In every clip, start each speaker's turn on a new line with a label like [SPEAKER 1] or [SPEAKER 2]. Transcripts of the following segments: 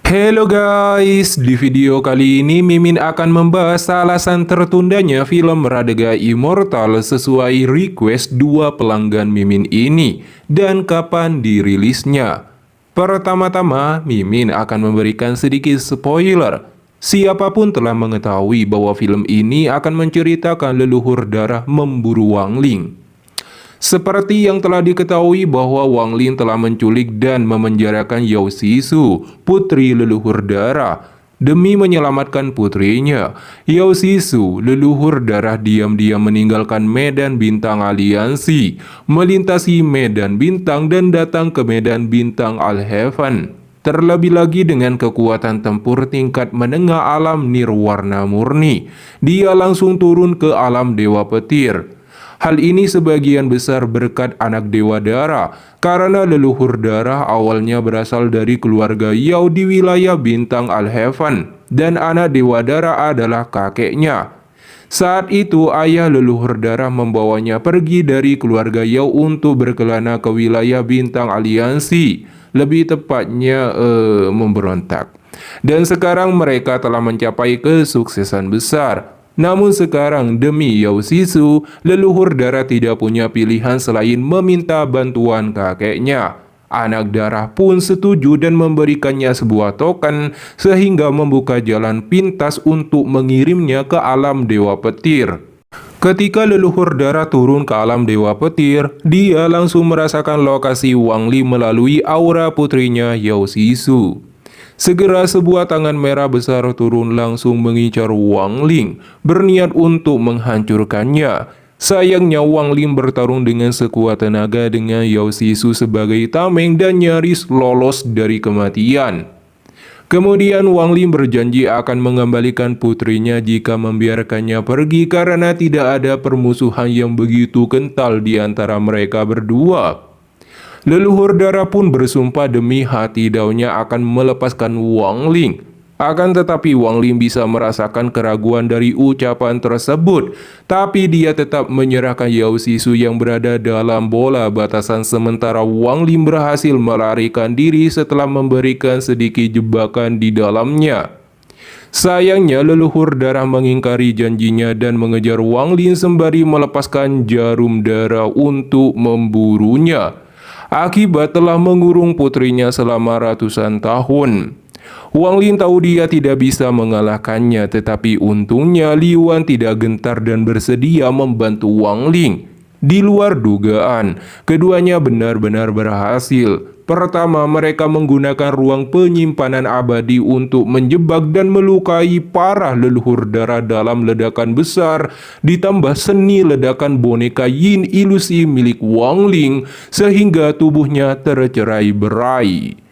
[SPEAKER 1] Halo guys, di video kali ini Mimin akan membahas alasan tertundanya film Radega Immortal sesuai request dua pelanggan Mimin ini dan kapan dirilisnya. Pertama-tama, Mimin akan memberikan sedikit spoiler. Siapapun telah mengetahui bahwa film ini akan menceritakan leluhur darah memburu Wang Ling. Seperti yang telah diketahui bahwa Wang Ling telah menculik dan memenjarakan Yao Sisu, putri leluhur darah, demi menyelamatkan putrinya. Yao Sisu, leluhur darah, diam-diam meninggalkan Medan Bintang Aliansi, melintasi Medan Bintang dan datang ke Medan Bintang Al-Heaven. Terlebih lagi dengan kekuatan tempur tingkat menengah alam nirwarna murni, dia langsung turun ke alam Dewa Petir. Hal ini sebagian besar berkat anak Dewa Darah, karena leluhur darah awalnya berasal dari keluarga Yao di wilayah Bintang Al-Heaven, dan anak Dewa Darah adalah kakeknya. Saat itu ayah leluhur darah membawanya pergi dari keluarga Yao untuk berkelana ke wilayah Bintang Aliansi, lebih tepatnya memberontak. Dan sekarang mereka telah mencapai kesuksesan besar. Namun sekarang demi Yao Sisu, leluhur darah tidak punya pilihan selain meminta bantuan kakeknya. Anak darah pun setuju dan memberikannya sebuah token sehingga membuka jalan pintas untuk mengirimnya ke alam Dewa Petir. Ketika leluhur darah turun ke alam Dewa Petir, dia langsung merasakan lokasi Wang Ling melalui aura putrinya Yao Sisu. Segera sebuah tangan merah besar turun langsung mengincar Wang Ling, berniat untuk menghancurkannya. Sayangnya Wang Ling bertarung dengan sekuat tenaga dengan Yao Sisu sebagai tameng dan nyaris lolos dari kematian. Kemudian Wang Ling berjanji akan mengembalikan putrinya jika membiarkannya pergi karena tidak ada permusuhan yang begitu kental di antara mereka berdua. Leluhur darah pun bersumpah demi hati daunnya akan melepaskan Wang Ling. Akan tetapi Wang Ling bisa merasakan keraguan dari ucapan tersebut, tapi dia tetap menyerahkan Yao Sisu yang berada dalam bola batasan sementara Wang Ling berhasil melarikan diri setelah memberikan sedikit jebakan di dalamnya. Sayangnya leluhur darah mengingkari janjinya dan mengejar Wang Ling sembari melepaskan jarum darah untuk memburunya. Akibat telah mengurung putrinya selama ratusan tahun. Wang Ling tahu dia tidak bisa mengalahkannya, tetapi untungnya Liu Wan tidak gentar dan bersedia membantu Wang Ling. Di luar dugaan, keduanya benar-benar berhasil. Pertama, mereka menggunakan ruang penyimpanan abadi untuk menjebak dan melukai parah leluhur darah dalam ledakan besar, ditambah seni ledakan boneka yin ilusi milik Wang Ling, sehingga tubuhnya tercerai-berai.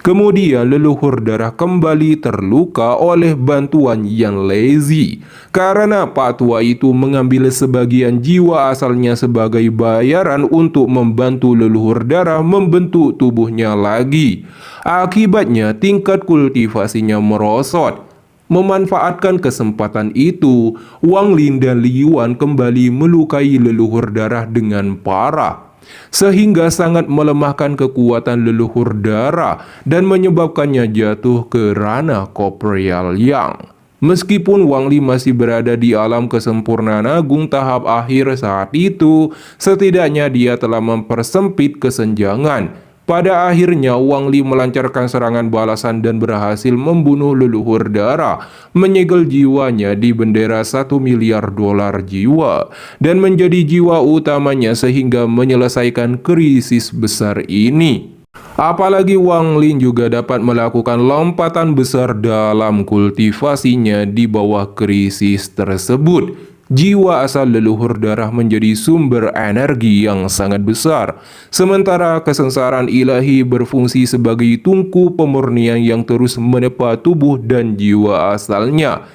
[SPEAKER 1] Kemudian leluhur darah kembali terluka oleh bantuan Yan Lezi, karena Pak Tua itu mengambil sebagian jiwa asalnya sebagai bayaran untuk membantu leluhur darah membentuk tubuhnya lagi. Akibatnya tingkat kultivasinya merosot. Memanfaatkan kesempatan itu, Wang Ling dan Liu Wan kembali melukai leluhur darah dengan parah, sehingga sangat melemahkan kekuatan leluhur darah dan menyebabkannya jatuh ke ranah Corporeal Yang. Meskipun Wang Ling masih berada di alam kesempurnaan agung tahap akhir saat itu, setidaknya dia telah mempersempit kesenjangan. Pada akhirnya Wang Ling melancarkan serangan balasan dan berhasil membunuh leluhur darah, menyegel jiwanya di bendera $1 miliar jiwa, dan menjadi jiwa utamanya sehingga menyelesaikan krisis besar ini. Apalagi Wang Ling juga dapat melakukan lompatan besar dalam kultivasinya di bawah krisis tersebut. Jiwa asal leluhur darah menjadi sumber energi yang sangat besar, sementara kesengsaraan ilahi berfungsi sebagai tungku pemurnian yang terus menepa tubuh dan jiwa asalnya.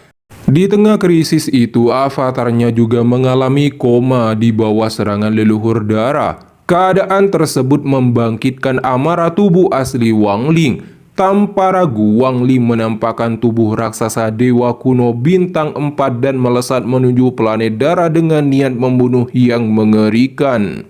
[SPEAKER 1] Di tengah krisis itu, avatarnya juga mengalami koma di bawah serangan leluhur darah. Keadaan tersebut membangkitkan amarah tubuh asli Wang Ling. Tanpa ragu, Wang Ling menampakkan tubuh raksasa dewa kuno bintang 4 dan melesat menuju planet darah dengan niat membunuh yang mengerikan.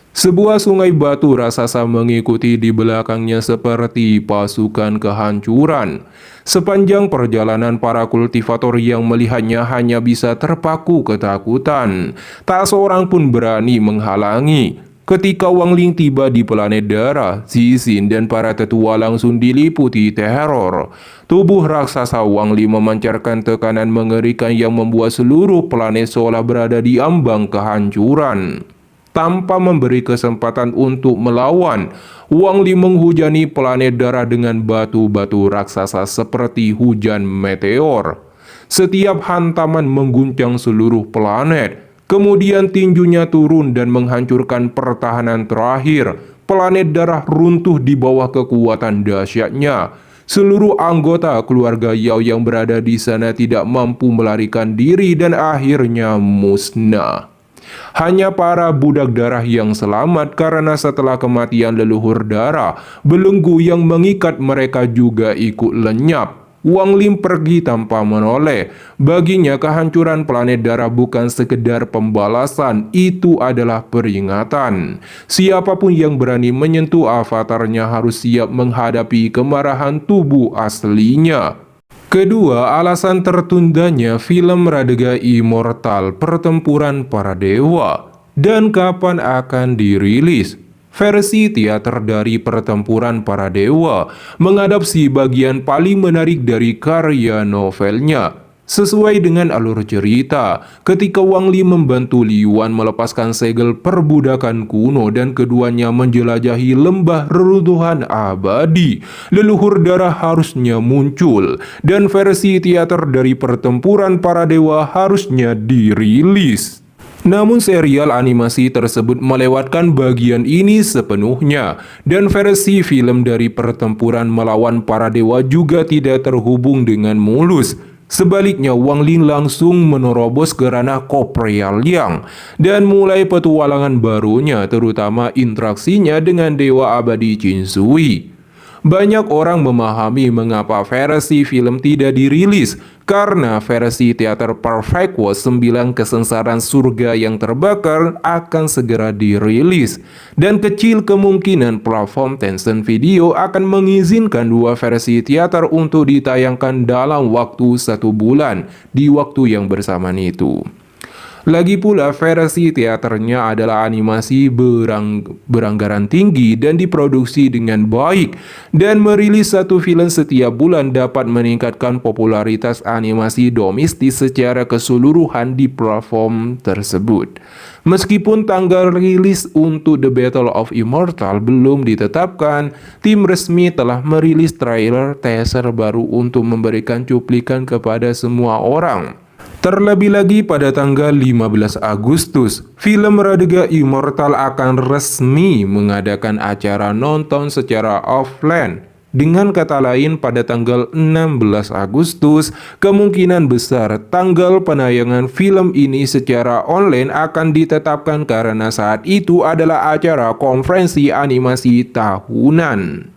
[SPEAKER 1] Sebuah sungai batu raksasa mengikuti di belakangnya seperti pasukan kehancuran. Sepanjang perjalanan, para kultivator yang melihatnya hanya bisa terpaku ketakutan. Tak seorang pun berani menghalangi. Ketika Wang Ling tiba di planet darah, Zixin dan para tetua langsung diliputi teror. Tubuh raksasa Wang Ling memancarkan tekanan mengerikan yang membuat seluruh planet seolah berada di ambang kehancuran. Tanpa memberi kesempatan untuk melawan, Wang Ling menghujani planet darah dengan batu-batu raksasa seperti hujan meteor. Setiap hantaman mengguncang seluruh planet. Kemudian tinjunya turun dan menghancurkan pertahanan terakhir. Planet darah runtuh di bawah kekuatan dahsyatnya. Seluruh anggota keluarga Yao yang berada di sana tidak mampu melarikan diri dan akhirnya musnah. Hanya para budak darah yang selamat karena setelah kematian leluhur darah, belenggu yang mengikat mereka juga ikut lenyap. Wang Ling pergi tanpa menoleh. Baginya kehancuran planet darah bukan sekedar pembalasan, itu adalah peringatan. Siapapun yang berani menyentuh avatarnya harus siap menghadapi kemarahan tubuh aslinya. Kedua, alasan tertundanya film Radega Immortal Pertempuran Para Dewa. Dan kapan akan dirilis? Versi teater dari Pertempuran Para Dewa mengadopsi bagian paling menarik dari karya novelnya. Sesuai dengan alur cerita, ketika Wang Ling membantu Li Yuan melepaskan segel perbudakan kuno dan keduanya menjelajahi lembah reruntuhan abadi, leluhur darah harusnya muncul dan versi teater dari Pertempuran Para Dewa harusnya dirilis. Namun serial animasi tersebut melewatkan bagian ini sepenuhnya, dan versi film dari Pertempuran Melawan Para Dewa juga tidak terhubung dengan mulus. Sebaliknya, Wang Ling langsung menerobos ke ranah Koprea Liang dan mulai petualangan barunya, terutama interaksinya dengan Dewa Abadi Qin Shui. Banyak orang memahami mengapa versi film tidak dirilis, karena versi teater Perfect World 9 Kesengsaraan Surga yang Terbakar akan segera dirilis, dan kecil kemungkinan platform Tencent Video akan mengizinkan dua versi teater untuk ditayangkan dalam waktu 1 bulan di waktu yang bersamaan itu. Lagi pula, versi teaternya adalah animasi beranggaran tinggi dan diproduksi dengan baik, dan merilis satu film setiap bulan dapat meningkatkan popularitas animasi domestik secara keseluruhan di platform tersebut. Meskipun tanggal rilis untuk The Battle of Immortal belum ditetapkan, tim resmi telah merilis trailer teaser baru untuk memberikan cuplikan kepada semua orang. Terlebih lagi pada tanggal 15 Agustus, film Radega Immortal akan resmi mengadakan acara nonton secara offline. Dengan kata lain, pada tanggal 16 Agustus, kemungkinan besar tanggal penayangan film ini secara online akan ditetapkan karena saat itu adalah acara konferensi animasi tahunan.